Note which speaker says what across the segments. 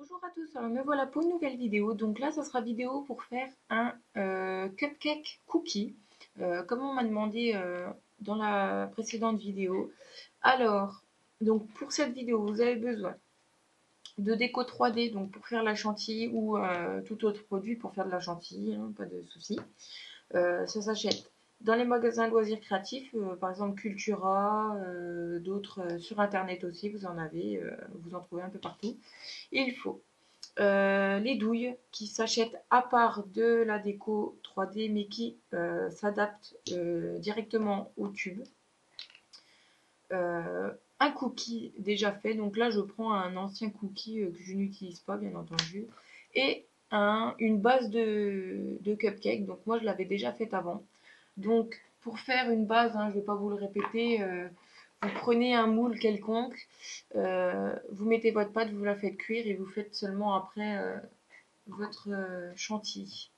Speaker 1: Bonjour à tous, alors me voilà pour une nouvelle vidéo. Donc là, ça sera vidéo pour faire un cupcake cookie, comme on m'a demandé dans la précédente vidéo. Alors, donc pour cette vidéo, vous avez besoin de déco 3D, donc pour faire la chantilly ou tout autre produit pour faire de la chantilly, hein, pas de souci. Ça s'achète dans les magasins loisirs créatifs, par exemple Cultura, d'autres sur internet aussi, vous en avez, vous en trouvez un peu partout. Il faut les douilles qui s'achètent à part de la déco 3D mais qui s'adaptent directement au tube. Un cookie déjà fait, donc là je prends un ancien cookie que je n'utilise pas bien entendu, et une base de cupcake, donc moi je l'avais déjà faite avant. Donc pour faire une base, hein, je ne vais pas vous le répéter, vous prenez un moule quelconque, vous mettez votre pâte, vous la faites cuire et vous faites seulement après votre chantilly.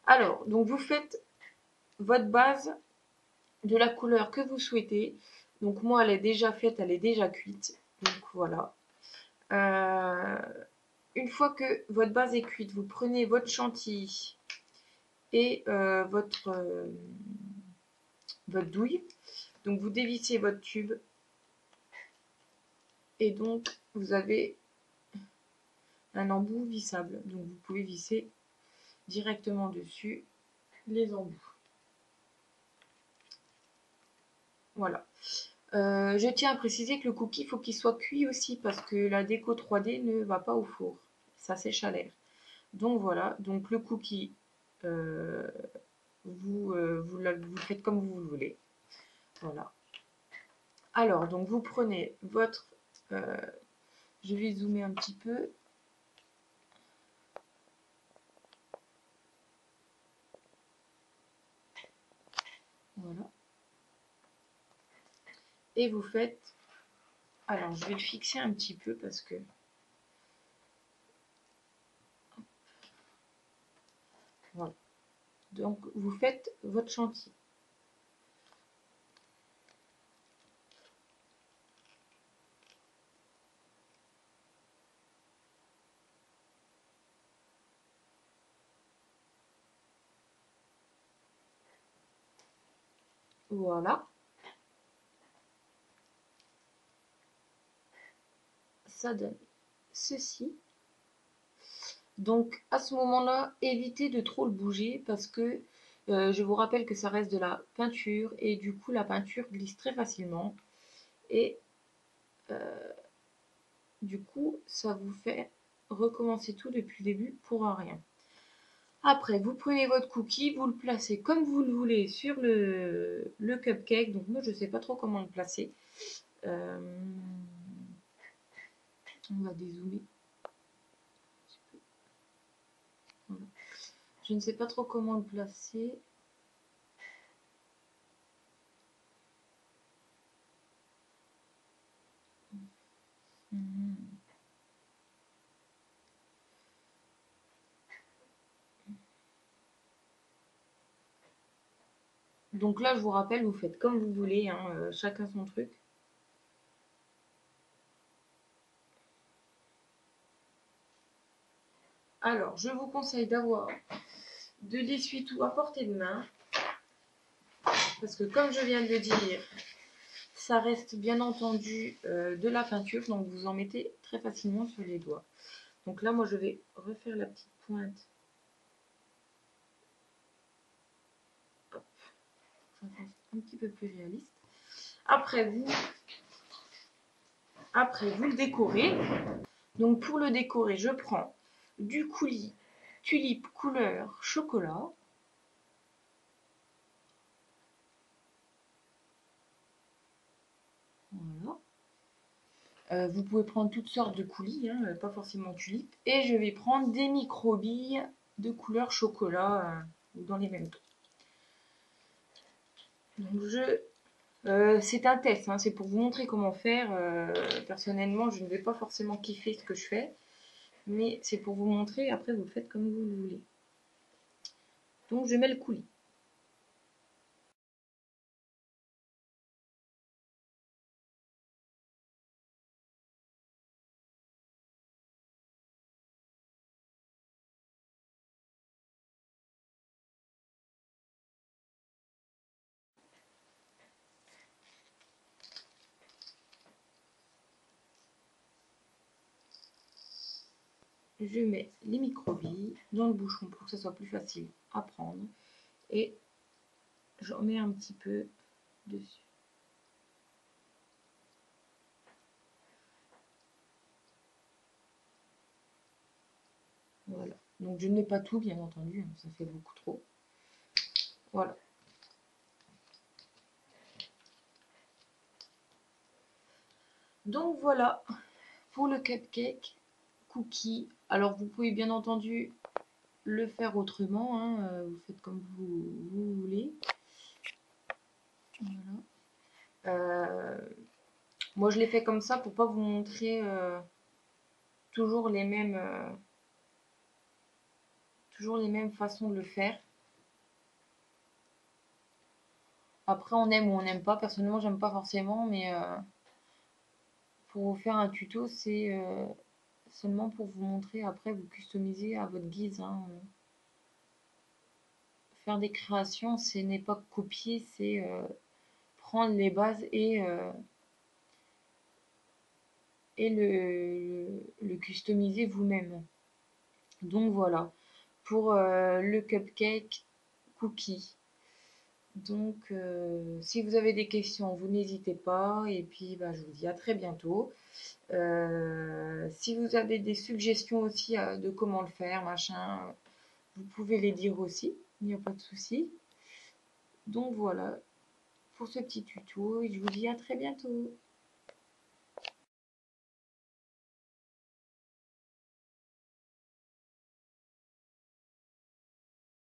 Speaker 1: Alors, donc vous faites votre base de la couleur que vous souhaitez. Donc moi, elle est déjà faite, elle est déjà cuite. Donc voilà. Euh, une fois que votre base est cuite, vous prenez votre chantilly et votre douille. Donc vous dévissez votre tube et donc vous avez un embout vissable. Donc vous pouvez visser directement dessus les embouts. Voilà. Je tiens à préciser que le cookie, il faut qu'il soit cuit aussi parce que la déco 3D ne va pas au four. Ça sèche à l'air. Donc voilà, donc le cookie, euh, vous le faites comme vous le voulez. Voilà. Alors, donc vous prenez votre... euh, je vais zoomer un petit peu. Voilà. Et vous faites... Alors, je vais le fixer un petit peu parce que... Voilà. Donc, vous faites votre chantilly. Voilà. Ça donne ceci. Donc à ce moment-là, évitez de trop le bouger parce que je vous rappelle que ça reste de la peinture et du coup la peinture glisse très facilement et du coup ça vous fait recommencer tout depuis le début pour rien. Après, vous prenez votre cookie, vous le placez comme vous le voulez sur le cupcake. Donc moi je ne sais pas trop comment le placer. Euh, on va dézoomer. Voilà. Je ne sais pas trop comment le placer. Donc là, je vous rappelle, vous faites comme vous voulez, hein, chacun son truc. Alors, je vous conseille d'avoir de l'essuie-tout à portée de main, parce que comme je viens de le dire, ça reste bien entendu de la peinture, donc vous en mettez très facilement sur les doigts. Donc là, moi, je vais refaire la petite pointe. Hop, ça fasse un petit peu plus réaliste. Après, vous le décorez. Donc pour le décorer, je prends du coulis tulipe couleur chocolat. Voilà. Vous pouvez prendre toutes sortes de coulis, hein, pas forcément tulipe. Et je vais prendre des micro-billes de couleur chocolat dans les mêmes tons. Donc c'est un test, hein, c'est pour vous montrer comment faire. Personnellement, je ne vais pas forcément kiffer ce que je fais, mais c'est pour vous montrer. Après, vous le faites comme vous le voulez. Donc je mets le coulis. je mets les microbilles dans le bouchon pour que ce soit plus facile à prendre. Et j'en mets un petit peu dessus. Voilà. Donc je ne mets pas tout, bien entendu, ça fait beaucoup trop. Voilà. Donc voilà pour le cupcake cookie. Alors vous pouvez bien entendu le faire autrement, hein, vous faites comme vous voulez. Voilà. Moi je l'ai fait comme ça pour pas vous montrer toujours les mêmes façons de le faire. Après on aime ou on n'aime pas. Personnellement j'aime pas forcément, mais pour vous faire un tuto c'est seulement pour vous montrer. Après vous customisez à votre guise, hein. Faire des créations, ce n'est pas copier, c'est prendre les bases et le customiser vous-même. Donc voilà, pour le cupcake cookie. Donc si vous avez des questions, vous n'hésitez pas. Et puis bah, je vous dis à très bientôt. Si vous avez des suggestions aussi de comment le faire, machin, vous pouvez les dire aussi. Il n'y a pas de souci. Donc voilà pour ce petit tuto et je vous dis à très bientôt.